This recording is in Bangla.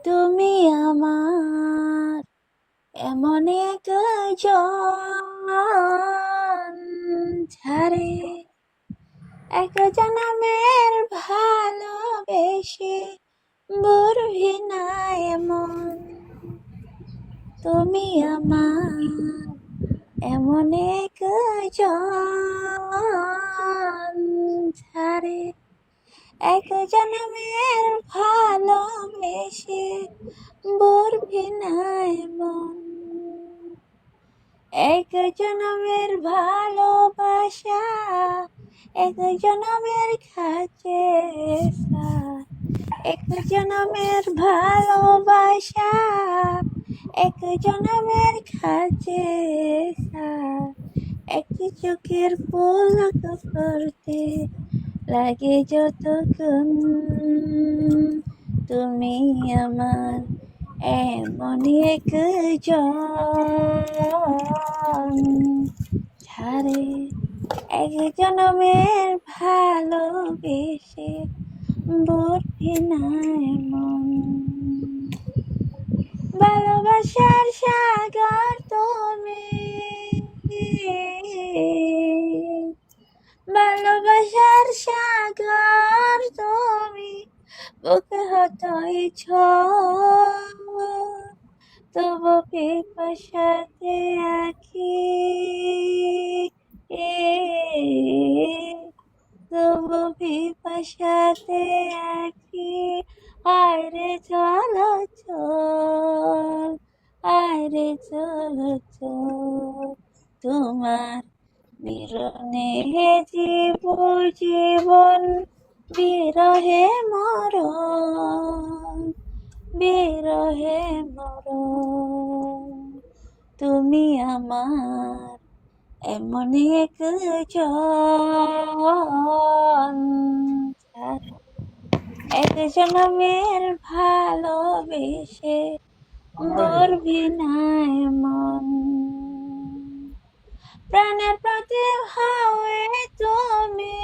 তুমি আমার এমন একজন ঝারে এক জনমের ভালোবেসে বুঝবি না এমন। তুমি আমার এমন একজন ঝারে এক জনমের ভালোবেসে বুঝবি না এমন। এক জনমের ভালোবাসা এক জনমের কাছে এক জনমের ভালোবাসা এক জনমের কাছে একটি চোখের পলক করতে লাগে যতক্ষণ। তুমি আমার এমন একজন ঝারে এক জনমের ভালোবেসে বুঝবি না এমন। ভালোবাসার সাগর তুমি, ভালোবাসার সাগর তুমি, বুকে হতইছ তবু পিপাসাতে আঁকি তবু পিপাসাতে আঁকি। আয়রে চলো চল, আয়রে চলো চল, তোমার বিরনে জীবন বিরহে মরণ, বিরহে মরণ। তুমি আমার এমন একজন এক জনমের ভালোবেসে বুঝবি না এমন। প্রাণের প্রতি হাওয়ে তুমি,